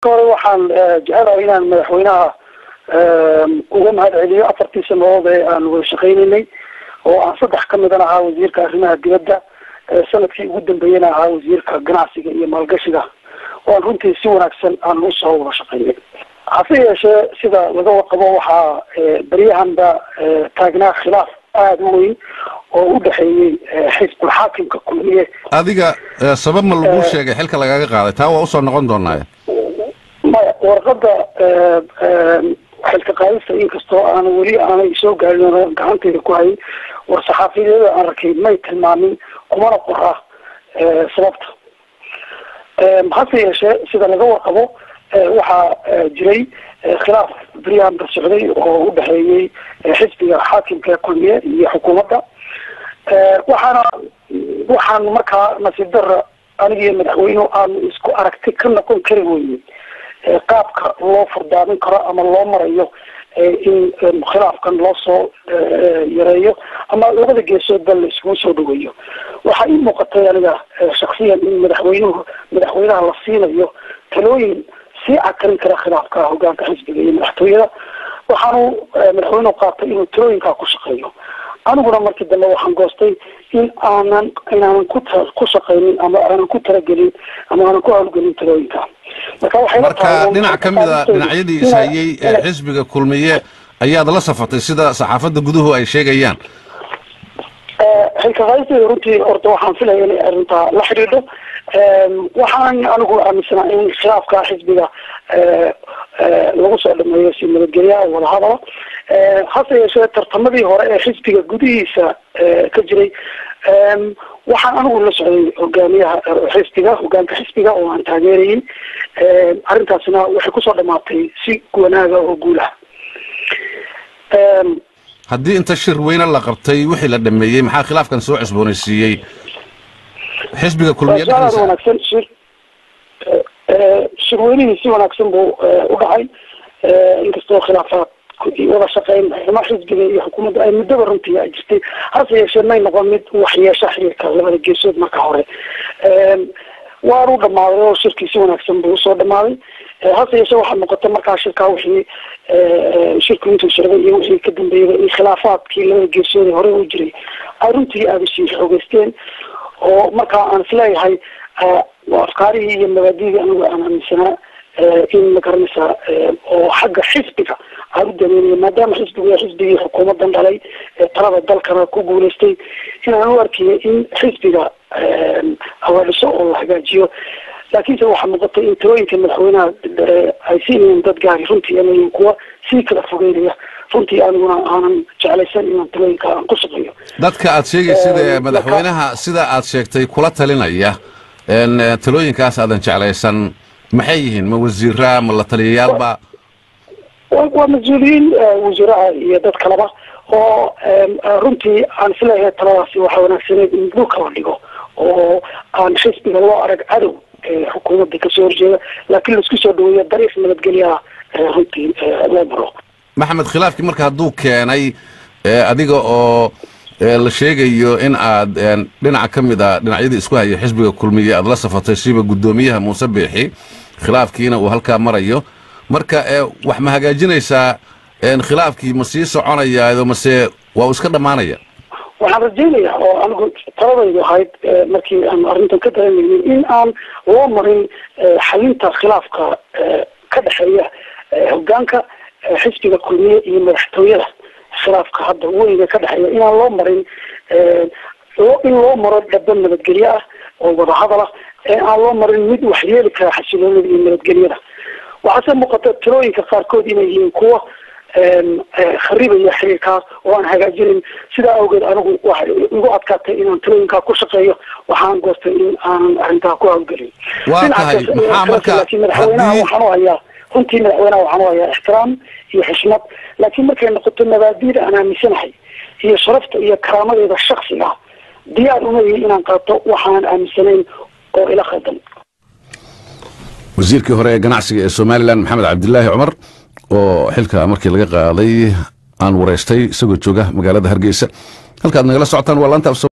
waxaan jecelahay inaan madaxweynaha uga mahadceliyo 4 sanadood ee aan wada shaqeynay oo aan 3 kamid ahaa wasiirka arrimaha dibadda sanadkii ugu dambeeyay ahaa wasiirka ganacsiga iyo maalgashiga oo runtii si wanaagsan aan u soo wada shaqeynay hase yeeshee sida laga warqabo waxaa bariyahanba taagnaa khilaaf aad u weyn oo u dhaxeeyay xisbul xaakimka kulmiye adiga sabab ma lagu sheegay xilka lagaga qaaday taa waa u soo noqon doonaa warqada xilka qaadista inkastoo aan weli aanay soo gaarin gacantayda ku hay war saxaafiyeed aan arkay may tilmaamin kumana qora sababta hase yeeshee sida laga warqabo waxaa jiray khilaaf bariyahan socday oo u dhaxeeyay xisbiga xaakimka kulmiye iyo xukuumadda waxaan markaa nasiib darro aniga madaxweynuhu aan isku aragti ka noqon kari weynay qaabka loo furdaamin karo ama loo marayo in khilaafkan loo soo yareeyo ama labada geesoodba la isugu soo dhaweeyo waxaa ii muuqatay aniga shaksiyan in madaxweynaha la siinayo talooyin sii cakarin kara khilaafka hogaanka xisbiga iyo madaxtooyada waxaanu madaxweynuhu qaatay inuu talooyinkaa ku shaqeeyo aniguna markii dambe waxaan goostay in inaanan ku shaqeynin ama aanan ku talagelin ama aanan ku hawlgelin talooyinka marka dhinac ka mid a dhinacyadii ishayay ee xisbiga kulmiye ayaad la safatay sida saxaafadda guduhu ay sheegayaan xilka qaadista runtii horta waxaan filaya inay arrintaa la xidhiidho waxaan anigu aaminsanaa in khilaafka xisbiga lagu soo dhameeyo si nabadgelya wada hadala hase yeeshee tartamadii hore ee xisbiga gudihiisa ka jiray waxaan anigu la socday hogaamiyaha xisbiga hogaanka xisbiga oo aan taageerayay arrintaasina waxay kusoo dhamaatay si wanaaga oo guul ah haddii inta shir weyne la qabtay wixii la dhameeyey maxaa khilaafkan soo cusboonaysiiyey xisbiga kulmiye wanaagsan shir weynihii si wanaagsan buu u dhacay inkastoo khilaafaad wada shaqeyn ama xisbiga iyo xukuumadda ay muddaba runtii ay jirtay hase yeeshee may noqon mid waxyeesha xiriirka labada geesood marka hore waanu dhamaaday oo shirkii si wanaagsan buu usoo dhamaaday hase yeeshee waxaa noqota markaa shirkaa wixii shirku intuu socday iyo wixii ka dambeeyay in khilaafaadkii labada geesood hore u jiray ay runtii aada usii xoogeysteen oo markaa aan isleeyahay afkaarihii iyo mabaadidii anigu aan aaminsanaa in magaranaysa oo xagga xisbiga aan u dameynaya maadaama xisbigu xisbigii xukuumaddan dhalay talada dalkana ku guulaystay inaan u arkaya in xisbiga hawaadhiso oo la hagaajiyo laakiinse waxaa muuqatay in talooyinka madaxweynaha ay siinayeen dad gaari runtii ama kuwa sii kala fogeynaya runtii aniguna aanan jeclaysan inaan talooyinka aan ku shaqeeyo dadka aad sheegaysid madaxweynaha sida aad sheegtay kula talinaya talooyinkaas aadan jeclaysan maxay yihiin ma wasiiraa ma la taliyayaalba waa mas-uuliyiin wasiiraha iyo dad kaleba oo runtii aan isleeyahay taladaasi waxaa wanaagsaneyd in dhulka la dhigo oo aan xisbiga loo arag cadow xukuumadda kasoo horjeeda laakiin laisku soo dhaweeyo dariiq nabadgelyaha runtii loo maro maxamed khilaafkii marka hadduu keenay adiga oo la sheegayo in aad dhinaca ka mid a dhinacyadii isku haya xisbiga kulmiye aad la safatay siba guddoomiyaha muuse biixi khilaafkiina uu halkaa marayo marka wax ma hagaajinaysaa khilaafkii ma sii soconayaa mase waa uu iska dhammaanaya waxaan rajaynayaa oo anigu taladaydu ahayd markii aan arrintan ka dareemaynin in aan loo marin xalinta khilaafka ka dhexeeya hogaanka xisbiga kulmiye iyo madaxtooyada khilaafka hadda weyga ka dhexeeya inaan loo marin in loo maro dhaba nabadgelye ah oo wada hadala aan loo marin mid waxyeeli kara xasiloonida iyo nabadgelyada waxaase muuqata talooyinka qaarkood inay yihiin kuwa kharibaya xiriirkaas oo aan hagaajinin sidaa awgeed anigu waxay igu adkaatay inaan talooyinkaa ku shaqeeyo waxaan goostay in aanan arrintaa ku hawlgelin waa tahay maxaa marka madaxweynaha waxaan u hayaa runtii madaxweynaha waxaan u hayaa ixtiraam iyo xishmad laakiin markay noqoto mabaadiida aan aaminsanahay iyo sharafta iyo karaamadeeda shaksiga diyaar uma yihi inaan qaato waxaan aaminsanayn oo ila khaldan wasiirkii hore ee ganacsiga ee somalilan maxamed cabdilaahi cumar oo xilka markii laga qaaday aan wareystay isagoo jooga magaalada hargeysa halkaad nagala socotaan waa laanta